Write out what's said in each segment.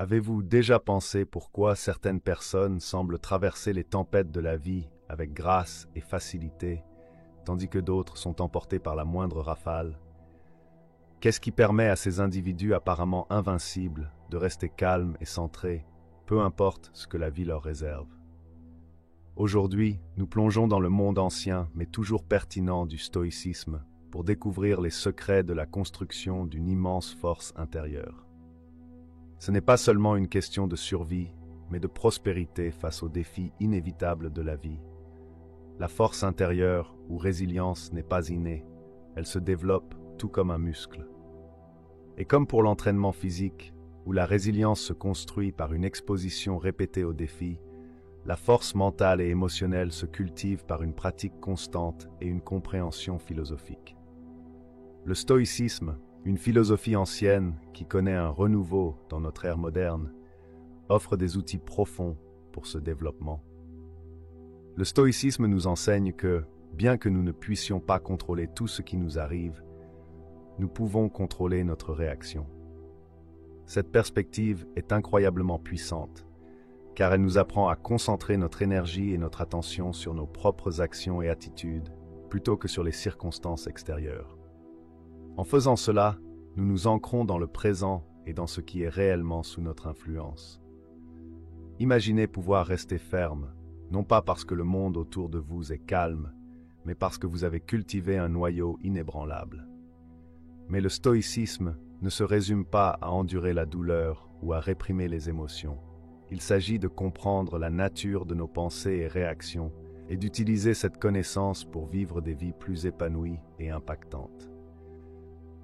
Avez-vous déjà pensé pourquoi certaines personnes semblent traverser les tempêtes de la vie avec grâce et facilité, tandis que d'autres sont emportées par la moindre rafale? Qu'est-ce qui permet à ces individus apparemment invincibles de rester calmes et centrés, peu importe ce que la vie leur réserve? Aujourd'hui, nous plongeons dans le monde ancien, mais toujours pertinent du stoïcisme, pour découvrir les secrets de la construction d'une immense force intérieure. Ce n'est pas seulement une question de survie, mais de prospérité face aux défis inévitables de la vie. La force intérieure ou résilience n'est pas innée, elle se développe tout comme un muscle. Et comme pour l'entraînement physique, où la résilience se construit par une exposition répétée aux défis, la force mentale et émotionnelle se cultive par une pratique constante et une compréhension philosophique. Le stoïcisme, une philosophie ancienne qui connaît un renouveau dans notre ère moderne, offre des outils profonds pour ce développement. Le stoïcisme nous enseigne que, bien que nous ne puissions pas contrôler tout ce qui nous arrive, nous pouvons contrôler notre réaction. Cette perspective est incroyablement puissante, car elle nous apprend à concentrer notre énergie et notre attention sur nos propres actions et attitudes, plutôt que sur les circonstances extérieures. En faisant cela, nous nous ancrons dans le présent et dans ce qui est réellement sous notre influence. Imaginez pouvoir rester ferme, non pas parce que le monde autour de vous est calme, mais parce que vous avez cultivé un noyau inébranlable. Mais le stoïcisme ne se résume pas à endurer la douleur ou à réprimer les émotions. Il s'agit de comprendre la nature de nos pensées et réactions et d'utiliser cette connaissance pour vivre des vies plus épanouies et impactantes.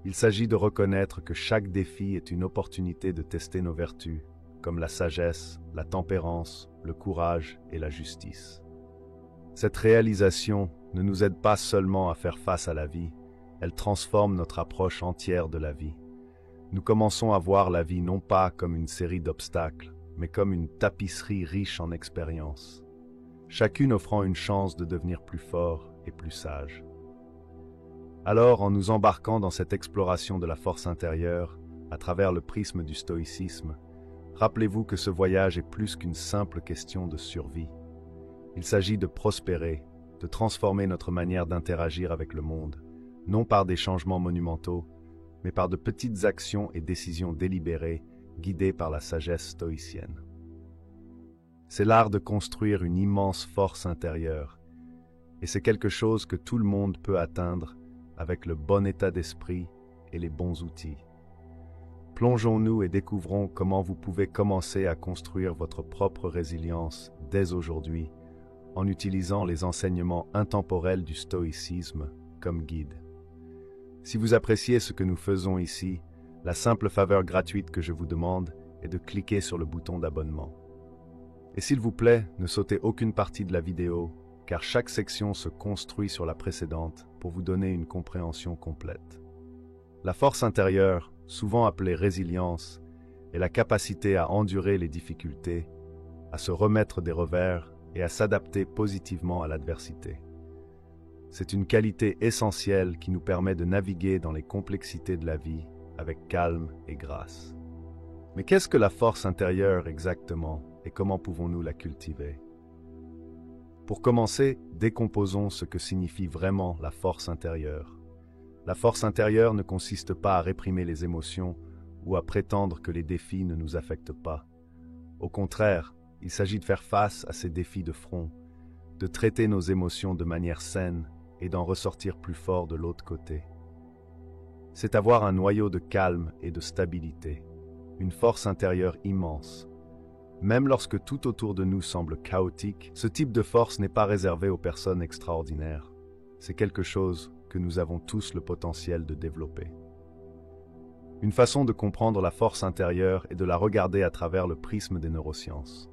Il s'agit de reconnaître que chaque défi est une opportunité de tester nos vertus, comme la sagesse, la tempérance, le courage et la justice. Cette réalisation ne nous aide pas seulement à faire face à la vie, elle transforme notre approche entière de la vie. Nous commençons à voir la vie non pas comme une série d'obstacles, mais comme une tapisserie riche en expériences, chacune offrant une chance de devenir plus fort et plus sage. Alors, en nous embarquant dans cette exploration de la force intérieure, à travers le prisme du stoïcisme, rappelez-vous que ce voyage est plus qu'une simple question de survie. Il s'agit de prospérer, de transformer notre manière d'interagir avec le monde, non par des changements monumentaux, mais par de petites actions et décisions délibérées, guidées par la sagesse stoïcienne. C'est l'art de construire une immense force intérieure, et c'est quelque chose que tout le monde peut atteindre avec le bon état d'esprit et les bons outils. Plongeons-nous et découvrons comment vous pouvez commencer à construire votre propre résilience dès aujourd'hui en utilisant les enseignements intemporels du stoïcisme comme guide. Si vous appréciez ce que nous faisons ici, la simple faveur gratuite que je vous demande est de cliquer sur le bouton d'abonnement. Et s'il vous plaît, ne sautez aucune partie de la vidéo, car chaque section se construit sur la précédente pour vous donner une compréhension complète. La force intérieure, souvent appelée résilience, est la capacité à endurer les difficultés, à se remettre des revers et à s'adapter positivement à l'adversité. C'est une qualité essentielle qui nous permet de naviguer dans les complexités de la vie avec calme et grâce. Mais qu'est-ce que la force intérieure exactement et comment pouvons-nous la cultiver? Pour commencer, décomposons ce que signifie vraiment la force intérieure. La force intérieure ne consiste pas à réprimer les émotions ou à prétendre que les défis ne nous affectent pas. Au contraire, il s'agit de faire face à ces défis de front, de traiter nos émotions de manière saine et d'en ressortir plus fort de l'autre côté. C'est avoir un noyau de calme et de stabilité, une force intérieure immense. Même lorsque tout autour de nous semble chaotique, ce type de force n'est pas réservé aux personnes extraordinaires. C'est quelque chose que nous avons tous le potentiel de développer. Une façon de comprendre la force intérieure est de la regarder à travers le prisme des neurosciences.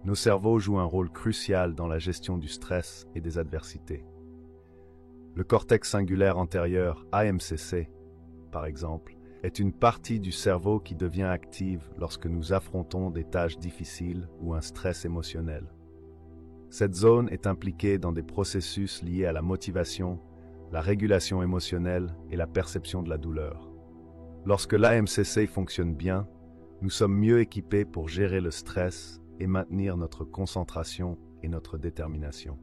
Nos cerveaux jouent un rôle crucial dans la gestion du stress et des adversités. Le cortex singulaire antérieur, AMCC, par exemple, est une partie du cerveau qui devient active lorsque nous affrontons des tâches difficiles ou un stress émotionnel. Cette zone est impliquée dans des processus liés à la motivation, la régulation émotionnelle et la perception de la douleur. Lorsque l'AMCC fonctionne bien, nous sommes mieux équipés pour gérer le stress et maintenir notre concentration et notre détermination.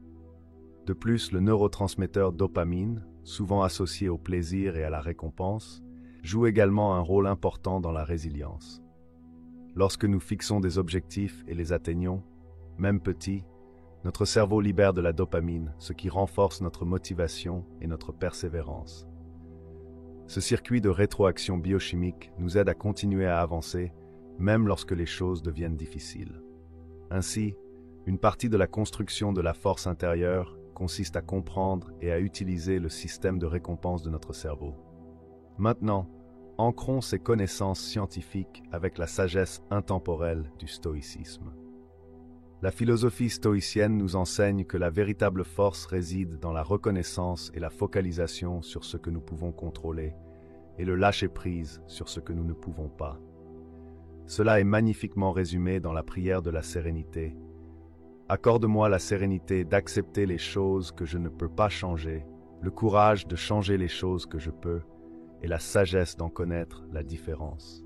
De plus, le neurotransmetteur dopamine, souvent associé au plaisir et à la récompense, joue également un rôle important dans la résilience. Lorsque nous fixons des objectifs et les atteignons, même petits, notre cerveau libère de la dopamine, ce qui renforce notre motivation et notre persévérance. Ce circuit de rétroaction biochimique nous aide à continuer à avancer, même lorsque les choses deviennent difficiles. Ainsi, une partie de la construction de la force intérieure consiste à comprendre et à utiliser le système de récompense de notre cerveau. Maintenant, ancrons ces connaissances scientifiques avec la sagesse intemporelle du stoïcisme. La philosophie stoïcienne nous enseigne que la véritable force réside dans la reconnaissance et la focalisation sur ce que nous pouvons contrôler et le lâcher-prise sur ce que nous ne pouvons pas. Cela est magnifiquement résumé dans la prière de la sérénité. Accorde-moi la sérénité d'accepter les choses que je ne peux pas changer, le courage de changer les choses que je peux, et la sagesse d'en connaître la différence.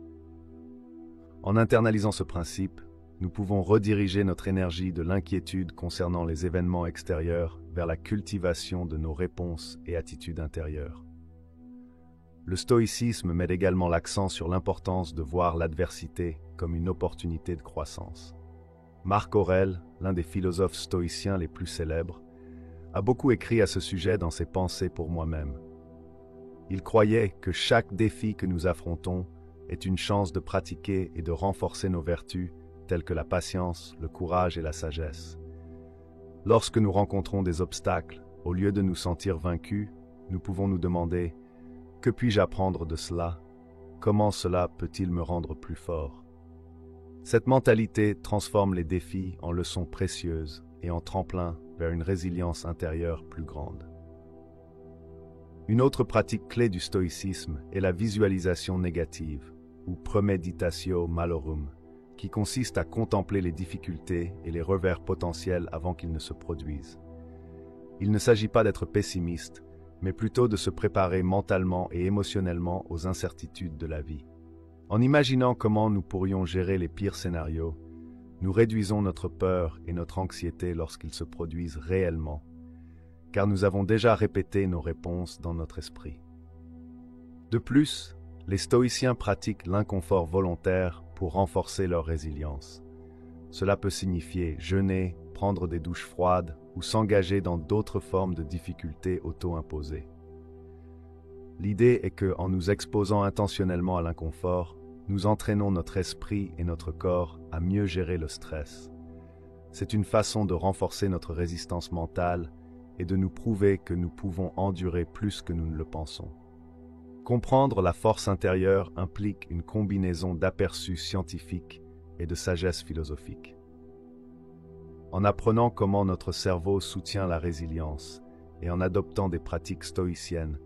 En internalisant ce principe, nous pouvons rediriger notre énergie de l'inquiétude concernant les événements extérieurs vers la cultivation de nos réponses et attitudes intérieures. Le stoïcisme met également l'accent sur l'importance de voir l'adversité comme une opportunité de croissance. Marc Aurèle, l'un des philosophes stoïciens les plus célèbres, a beaucoup écrit à ce sujet dans ses Pensées pour moi-même. Il croyait que chaque défi que nous affrontons est une chance de pratiquer et de renforcer nos vertus telles que la patience, le courage et la sagesse. Lorsque nous rencontrons des obstacles, au lieu de nous sentir vaincus, nous pouvons nous demander « Que puis-je apprendre de cela? Comment cela peut-il me rendre plus fort ?» Cette mentalité transforme les défis en leçons précieuses et en tremplins vers une résilience intérieure plus grande. Une autre pratique clé du stoïcisme est la visualisation négative, ou premeditatio malorum, qui consiste à contempler les difficultés et les revers potentiels avant qu'ils ne se produisent. Il ne s'agit pas d'être pessimiste, mais plutôt de se préparer mentalement et émotionnellement aux incertitudes de la vie. En imaginant comment nous pourrions gérer les pires scénarios, nous réduisons notre peur et notre anxiété lorsqu'ils se produisent réellement, car nous avons déjà répété nos réponses dans notre esprit. De plus, les stoïciens pratiquent l'inconfort volontaire pour renforcer leur résilience. Cela peut signifier jeûner, prendre des douches froides ou s'engager dans d'autres formes de difficultés auto-imposées. L'idée est que, en nous exposant intentionnellement à l'inconfort, nous entraînons notre esprit et notre corps à mieux gérer le stress. C'est une façon de renforcer notre résistance mentale et de nous prouver que nous pouvons endurer plus que nous ne le pensons. Comprendre la force intérieure implique une combinaison d'aperçus scientifiques et de sagesse philosophique. En apprenant comment notre cerveau soutient la résilience et en adoptant des pratiques stoïciennes,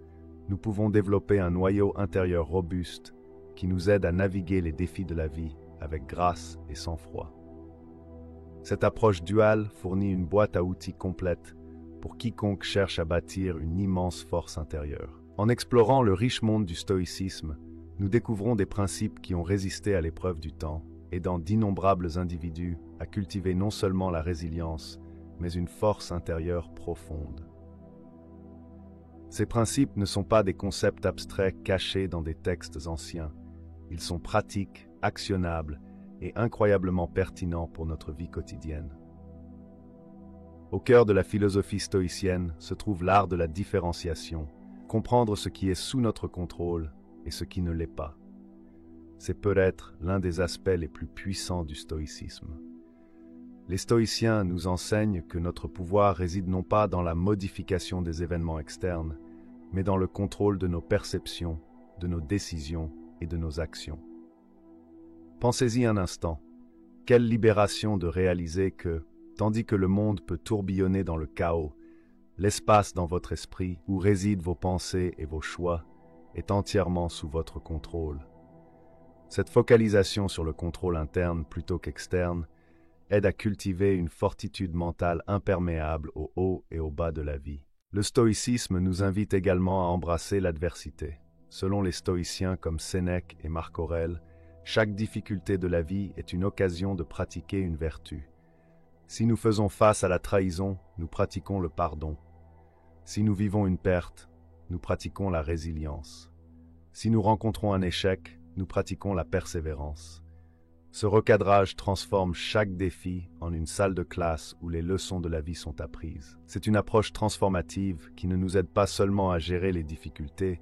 nous pouvons développer un noyau intérieur robuste qui nous aide à naviguer les défis de la vie avec grâce et sang-froid. Cette approche duale fournit une boîte à outils complète pour quiconque cherche à bâtir une immense force intérieure. En explorant le riche monde du stoïcisme, nous découvrons des principes qui ont résisté à l'épreuve du temps, aidant d'innombrables individus à cultiver non seulement la résilience, mais une force intérieure profonde. Ces principes ne sont pas des concepts abstraits cachés dans des textes anciens. Ils sont pratiques, actionnables et incroyablement pertinents pour notre vie quotidienne. Au cœur de la philosophie stoïcienne se trouve l'art de la différenciation, comprendre ce qui est sous notre contrôle et ce qui ne l'est pas. C'est peut-être l'un des aspects les plus puissants du stoïcisme. Les stoïciens nous enseignent que notre pouvoir réside non pas dans la modification des événements externes, mais dans le contrôle de nos perceptions, de nos décisions et de nos actions. Pensez-y un instant. Quelle libération de réaliser que, tandis que le monde peut tourbillonner dans le chaos, l'espace dans votre esprit où résident vos pensées et vos choix est entièrement sous votre contrôle. Cette focalisation sur le contrôle interne plutôt qu'externe aide à cultiver une fortitude mentale imperméable au haut et au bas de la vie. Le stoïcisme nous invite également à embrasser l'adversité. Selon les stoïciens comme Sénèque et Marc Aurèle, Chaque difficulté de la vie est une occasion de pratiquer une vertu. Si nous faisons face à la trahison, nous pratiquons le pardon. Si nous vivons une perte, nous pratiquons la résilience. Si nous rencontrons un échec, nous pratiquons la persévérance. Ce recadrage transforme chaque défi en une salle de classe où les leçons de la vie sont apprises. C'est une approche transformative qui ne nous aide pas seulement à gérer les difficultés,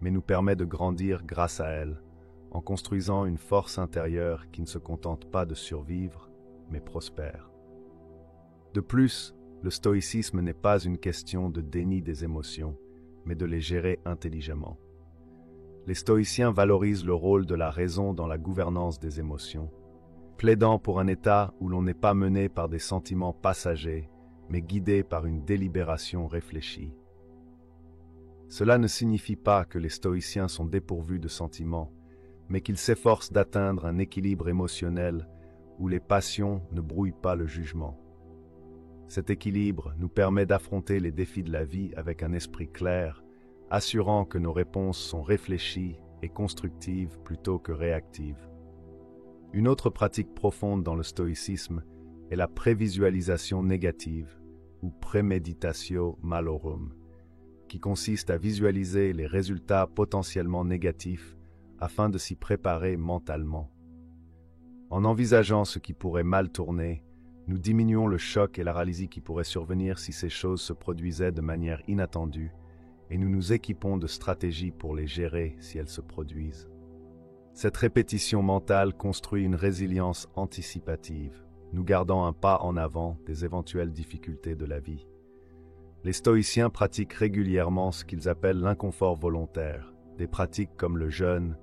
mais nous permet de grandir grâce à elles, en construisant une force intérieure qui ne se contente pas de survivre, mais prospère. De plus, le stoïcisme n'est pas une question de déni des émotions, mais de les gérer intelligemment. Les stoïciens valorisent le rôle de la raison dans la gouvernance des émotions, plaidant pour un état où l'on n'est pas mené par des sentiments passagers, mais guidé par une délibération réfléchie. Cela ne signifie pas que les stoïciens sont dépourvus de sentiments, mais qu'ils s'efforcent d'atteindre un équilibre émotionnel où les passions ne brouillent pas le jugement. Cet équilibre nous permet d'affronter les défis de la vie avec un esprit clair, assurant que nos réponses sont réfléchies et constructives plutôt que réactives. Une autre pratique profonde dans le stoïcisme est la prévisualisation négative, ou premeditatio malorum, qui consiste à visualiser les résultats potentiellement négatifs afin de s'y préparer mentalement. En envisageant ce qui pourrait mal tourner, nous diminuons le choc et la paralysie qui pourraient survenir si ces choses se produisaient de manière inattendue, et nous nous équipons de stratégies pour les gérer si elles se produisent. Cette répétition mentale construit une résilience anticipative, nous gardant un pas en avant des éventuelles difficultés de la vie. Les stoïciens pratiquent régulièrement ce qu'ils appellent l'inconfort volontaire, des pratiques comme le jeûne,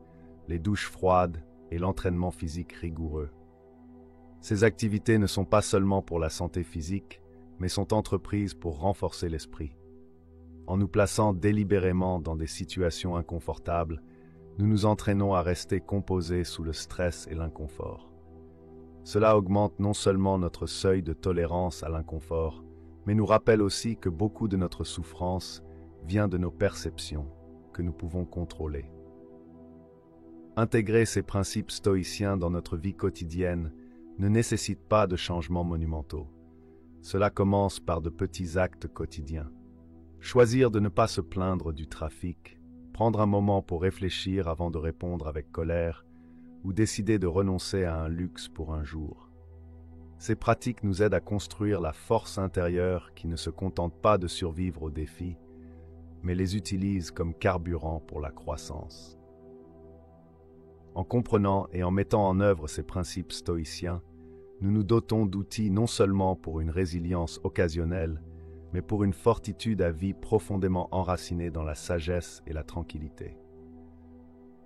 les douches froides et l'entraînement physique rigoureux. Ces activités ne sont pas seulement pour la santé physique, mais sont entreprises pour renforcer l'esprit. En nous plaçant délibérément dans des situations inconfortables, nous nous entraînons à rester composés sous le stress et l'inconfort. Cela augmente non seulement notre seuil de tolérance à l'inconfort, mais nous rappelle aussi que beaucoup de notre souffrance vient de nos perceptions, que nous pouvons contrôler. Intégrer ces principes stoïciens dans notre vie quotidienne ne nécessite pas de changements monumentaux. Cela commence par de petits actes quotidiens. Choisir de ne pas se plaindre du trafic, prendre un moment pour réfléchir avant de répondre avec colère, ou décider de renoncer à un luxe pour un jour. Ces pratiques nous aident à construire la force intérieure qui ne se contente pas de survivre aux défis, mais les utilise comme carburant pour la croissance. En comprenant et en mettant en œuvre ces principes stoïciens, nous nous dotons d'outils non seulement pour une résilience occasionnelle, mais pour une fortitude à vie profondément enracinée dans la sagesse et la tranquillité.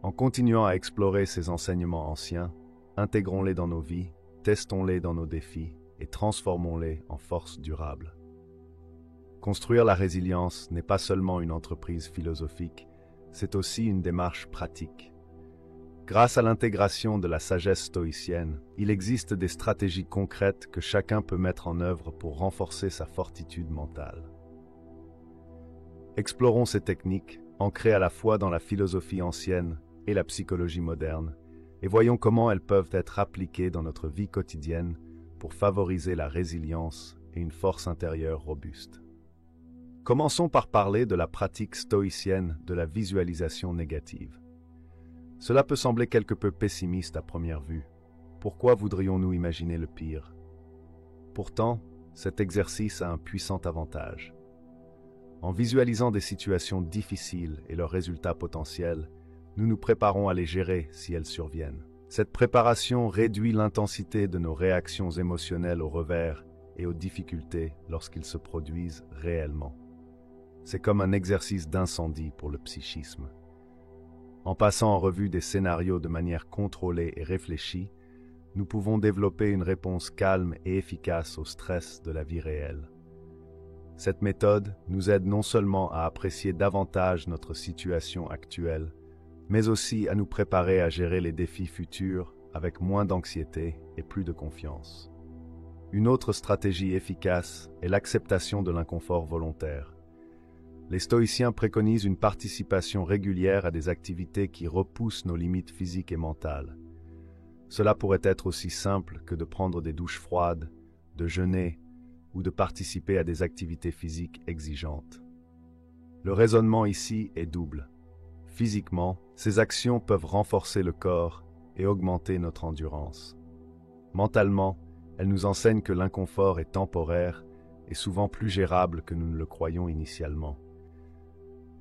En continuant à explorer ces enseignements anciens, intégrons-les dans nos vies, testons-les dans nos défis et transformons-les en force durable. Construire la résilience n'est pas seulement une entreprise philosophique, c'est aussi une démarche pratique. Grâce à l'intégration de la sagesse stoïcienne, il existe des stratégies concrètes que chacun peut mettre en œuvre pour renforcer sa fortitude mentale. Explorons ces techniques, ancrées à la fois dans la philosophie ancienne et la psychologie moderne, et voyons comment elles peuvent être appliquées dans notre vie quotidienne pour favoriser la résilience et une force intérieure robuste. Commençons par parler de la pratique stoïcienne de la visualisation négative. Cela peut sembler quelque peu pessimiste à première vue. Pourquoi voudrions-nous imaginer le pire? Pourtant, cet exercice a un puissant avantage. En visualisant des situations difficiles et leurs résultats potentiels, nous nous préparons à les gérer si elles surviennent. Cette préparation réduit l'intensité de nos réactions émotionnelles aux revers et aux difficultés lorsqu'ils se produisent réellement. C'est comme un exercice d'incendie pour le psychisme. En passant en revue des scénarios de manière contrôlée et réfléchie, nous pouvons développer une réponse calme et efficace au stress de la vie réelle. Cette méthode nous aide non seulement à apprécier davantage notre situation actuelle, mais aussi à nous préparer à gérer les défis futurs avec moins d'anxiété et plus de confiance. Une autre stratégie efficace est l'acceptation de l'inconfort volontaire. Les stoïciens préconisent une participation régulière à des activités qui repoussent nos limites physiques et mentales. Cela pourrait être aussi simple que de prendre des douches froides, de jeûner ou de participer à des activités physiques exigeantes. Le raisonnement ici est double. Physiquement, ces actions peuvent renforcer le corps et augmenter notre endurance. Mentalement, elles nous enseignent que l'inconfort est temporaire et souvent plus gérable que nous ne le croyons initialement.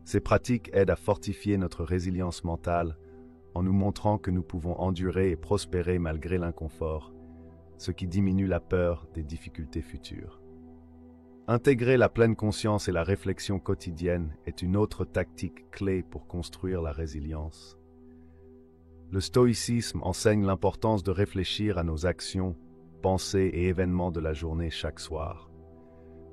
Ces pratiques aident à fortifier notre résilience mentale en nous montrant que nous pouvons endurer et prospérer malgré l'inconfort, ce qui diminue la peur des difficultés futures. Intégrer la pleine conscience et la réflexion quotidienne est une autre tactique clé pour construire la résilience. Le stoïcisme enseigne l'importance de réfléchir à nos actions, pensées et événements de la journée chaque soir.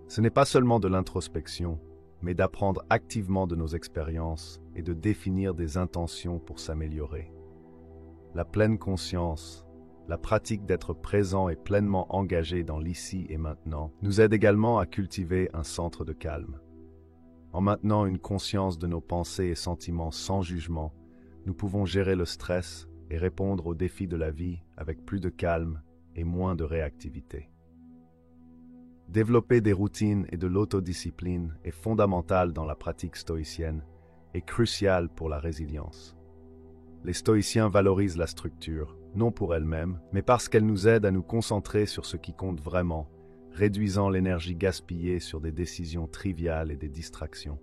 Ce n'est pas seulement de l'introspection, mais d'apprendre activement de nos expériences et de définir des intentions pour s'améliorer. La pleine conscience, la pratique d'être présent et pleinement engagé dans l'ici et maintenant, nous aide également à cultiver un centre de calme. En maintenant une conscience de nos pensées et sentiments sans jugement, nous pouvons gérer le stress et répondre aux défis de la vie avec plus de calme et moins de réactivité. Développer des routines et de l'autodiscipline est fondamental dans la pratique stoïcienne et crucial pour la résilience. Les stoïciens valorisent la structure, non pour elle-même, mais parce qu'elle nous aide à nous concentrer sur ce qui compte vraiment, réduisant l'énergie gaspillée sur des décisions triviales et des distractions.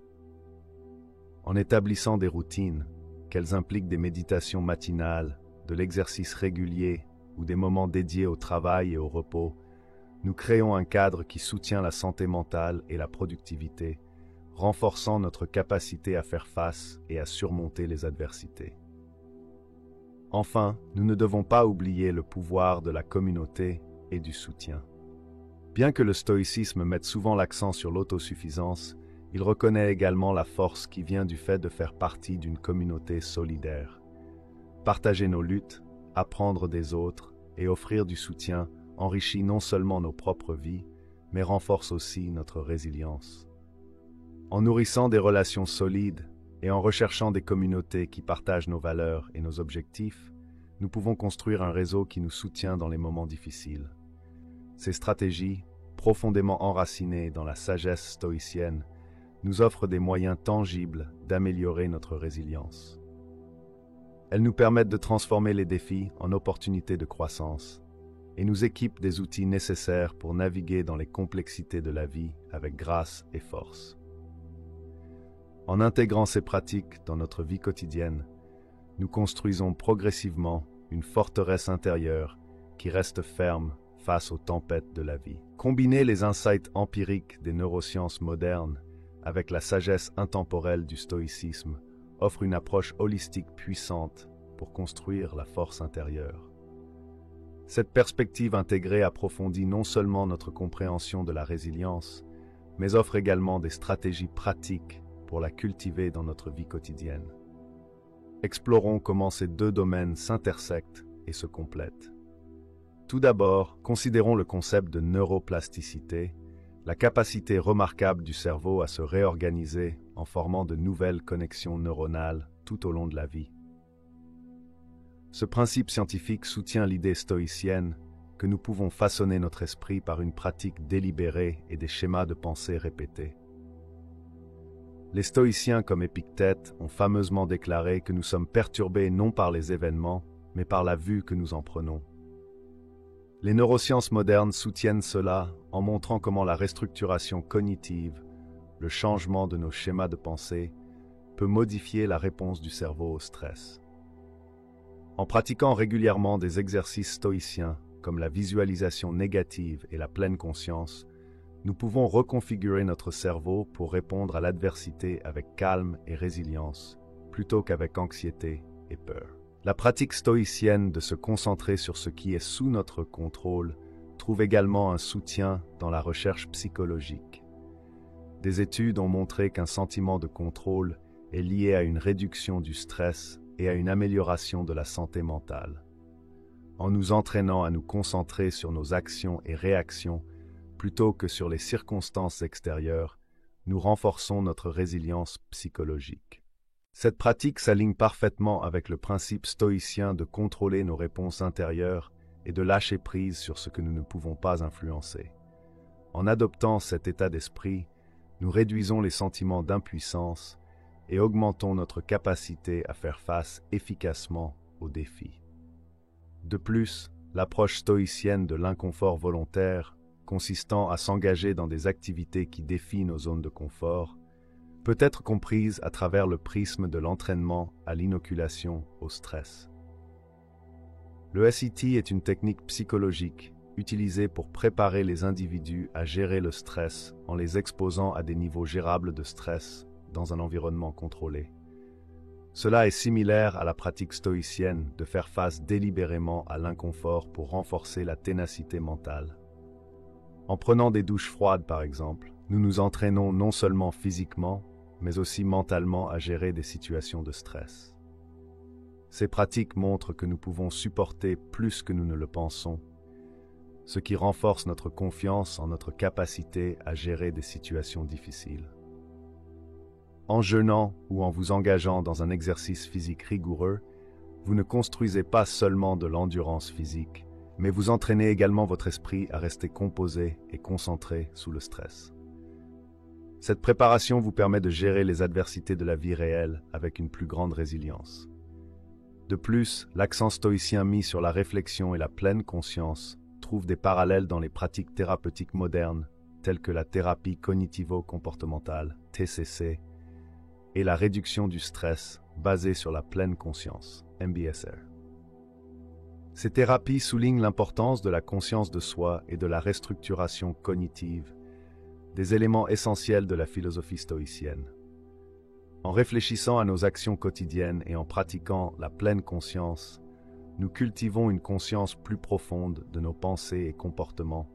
En établissant des routines, qu'elles impliquent des méditations matinales, de l'exercice régulier ou des moments dédiés au travail et au repos, nous créons un cadre qui soutient la santé mentale et la productivité, renforçant notre capacité à faire face et à surmonter les adversités. Enfin, nous ne devons pas oublier le pouvoir de la communauté et du soutien. Bien que le stoïcisme mette souvent l'accent sur l'autosuffisance, il reconnaît également la force qui vient du fait de faire partie d'une communauté solidaire. Partager nos luttes, apprendre des autres et offrir du soutien enrichit non seulement nos propres vies, mais renforce aussi notre résilience. En nourrissant des relations solides et en recherchant des communautés qui partagent nos valeurs et nos objectifs, nous pouvons construire un réseau qui nous soutient dans les moments difficiles. Ces stratégies, profondément enracinées dans la sagesse stoïcienne, nous offrent des moyens tangibles d'améliorer notre résilience. Elles nous permettent de transformer les défis en opportunités de croissance et nous équipent des outils nécessaires pour naviguer dans les complexités de la vie avec grâce et force. En intégrant ces pratiques dans notre vie quotidienne, nous construisons progressivement une forteresse intérieure qui reste ferme face aux tempêtes de la vie. Combiner les insights empiriques des neurosciences modernes avec la sagesse intemporelle du stoïcisme offre une approche holistique puissante pour construire la force intérieure. Cette perspective intégrée approfondit non seulement notre compréhension de la résilience, mais offre également des stratégies pratiques pour la cultiver dans notre vie quotidienne. Explorons comment ces deux domaines s'intersectent et se complètent. Tout d'abord, considérons le concept de neuroplasticité, la capacité remarquable du cerveau à se réorganiser en formant de nouvelles connexions neuronales tout au long de la vie. Ce principe scientifique soutient l'idée stoïcienne que nous pouvons façonner notre esprit par une pratique délibérée et des schémas de pensée répétés. Les stoïciens comme Épictète ont fameusement déclaré que nous sommes perturbés non par les événements, mais par la vue que nous en prenons. Les neurosciences modernes soutiennent cela en montrant comment la restructuration cognitive, le changement de nos schémas de pensée, peut modifier la réponse du cerveau au stress. En pratiquant régulièrement des exercices stoïciens comme la visualisation négative et la pleine conscience, nous pouvons reconfigurer notre cerveau pour répondre à l'adversité avec calme et résilience, plutôt qu'avec anxiété et peur. La pratique stoïcienne de se concentrer sur ce qui est sous notre contrôle trouve également un soutien dans la recherche psychologique. Des études ont montré qu'un sentiment de contrôle est lié à une réduction du stress et à une amélioration de la santé mentale. En nous entraînant à nous concentrer sur nos actions et réactions, plutôt que sur les circonstances extérieures, nous renforçons notre résilience psychologique. Cette pratique s'aligne parfaitement avec le principe stoïcien de contrôler nos réponses intérieures et de lâcher prise sur ce que nous ne pouvons pas influencer. En adoptant cet état d'esprit, nous réduisons les sentiments d'impuissance et augmentons notre capacité à faire face efficacement aux défis. De plus, l'approche stoïcienne de l'inconfort volontaire, consistant à s'engager dans des activités qui défient nos zones de confort, peut être comprise à travers le prisme de l'entraînement à l'inoculation au stress. Le SET est une technique psychologique utilisée pour préparer les individus à gérer le stress en les exposant à des niveaux gérables de stress dans un environnement contrôlé. Cela est similaire à la pratique stoïcienne de faire face délibérément à l'inconfort pour renforcer la ténacité mentale. En prenant des douches froides par exemple, nous nous entraînons non seulement physiquement, mais aussi mentalement à gérer des situations de stress. Ces pratiques montrent que nous pouvons supporter plus que nous ne le pensons, ce qui renforce notre confiance en notre capacité à gérer des situations difficiles. En jeûnant ou en vous engageant dans un exercice physique rigoureux, vous ne construisez pas seulement de l'endurance physique, mais vous entraînez également votre esprit à rester composé et concentré sous le stress. Cette préparation vous permet de gérer les adversités de la vie réelle avec une plus grande résilience. De plus, l'accent stoïcien mis sur la réflexion et la pleine conscience trouve des parallèles dans les pratiques thérapeutiques modernes, telles que la thérapie cognitivo-comportementale, TCC, et la réduction du stress basée sur la pleine conscience, MBSR. Ces thérapies soulignent l'importance de la conscience de soi et de la restructuration cognitive, des éléments essentiels de la philosophie stoïcienne. En réfléchissant à nos actions quotidiennes et en pratiquant la pleine conscience, nous cultivons une conscience plus profonde de nos pensées et comportements,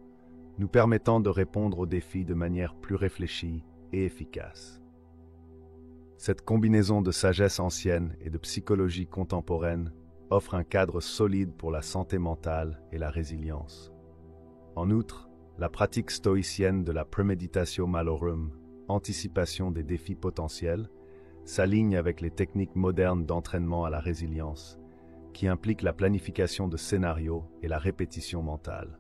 nous permettant de répondre aux défis de manière plus réfléchie et efficace. Cette combinaison de sagesse ancienne et de psychologie contemporaine offre un cadre solide pour la santé mentale et la résilience. En outre, la pratique stoïcienne de la premeditatio malorum, anticipation des défis potentiels, s'aligne avec les techniques modernes d'entraînement à la résilience, qui impliquent la planification de scénarios et la répétition mentale.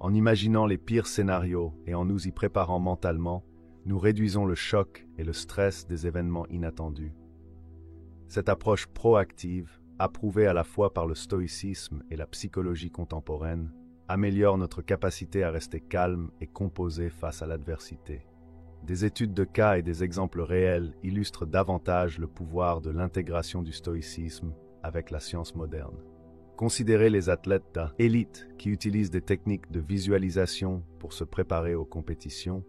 En imaginant les pires scénarios et en nous y préparant mentalement, nous réduisons le choc et le stress des événements inattendus. Cette approche proactive, approuvée à la fois par le stoïcisme et la psychologie contemporaine, améliore notre capacité à rester calme et composé face à l'adversité. Des études de cas et des exemples réels illustrent davantage le pouvoir de l'intégration du stoïcisme avec la science moderne. Considérez les athlètes d'élite qui utilisent des techniques de visualisation pour se préparer aux compétitions,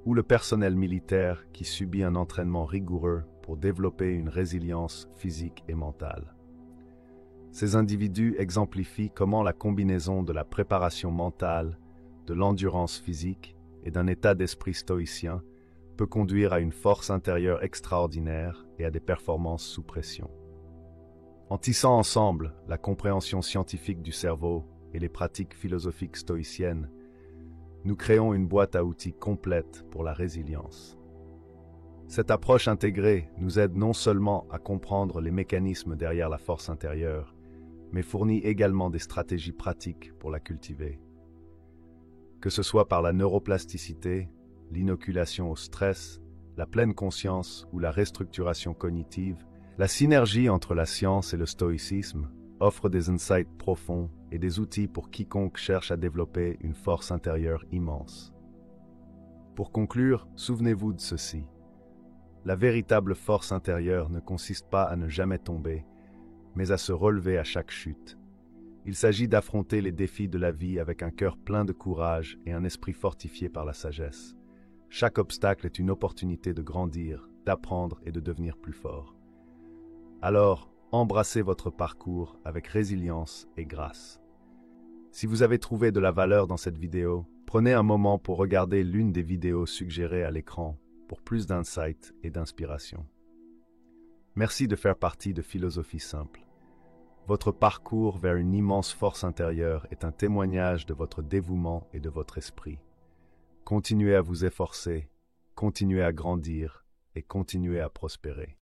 ou le personnel militaire qui subit un entraînement rigoureux pour développer une résilience physique et mentale. Ces individus exemplifient comment la combinaison de la préparation mentale, de l'endurance physique et d'un état d'esprit stoïcien peut conduire à une force intérieure extraordinaire et à des performances sous pression. En tissant ensemble la compréhension scientifique du cerveau et les pratiques philosophiques stoïciennes, nous créons une boîte à outils complète pour la résilience. Cette approche intégrée nous aide non seulement à comprendre les mécanismes derrière la force intérieure, mais fournit également des stratégies pratiques pour la cultiver. Que ce soit par la neuroplasticité, l'inoculation au stress, la pleine conscience ou la restructuration cognitive, la synergie entre la science et le stoïcisme offre des insights profonds et des outils pour quiconque cherche à développer une force intérieure immense. Pour conclure, souvenez-vous de ceci. La véritable force intérieure ne consiste pas à ne jamais tomber, mais à se relever à chaque chute. Il s'agit d'affronter les défis de la vie avec un cœur plein de courage et un esprit fortifié par la sagesse. Chaque obstacle est une opportunité de grandir, d'apprendre et de devenir plus fort. Alors, embrassez votre parcours avec résilience et grâce. Si vous avez trouvé de la valeur dans cette vidéo, prenez un moment pour regarder l'une des vidéos suggérées à l'écran pour plus d'insights et d'inspiration. Merci de faire partie de Philosophie Simple. Votre parcours vers une immense force intérieure est un témoignage de votre dévouement et de votre esprit. Continuez à vous efforcer, continuez à grandir et continuez à prospérer.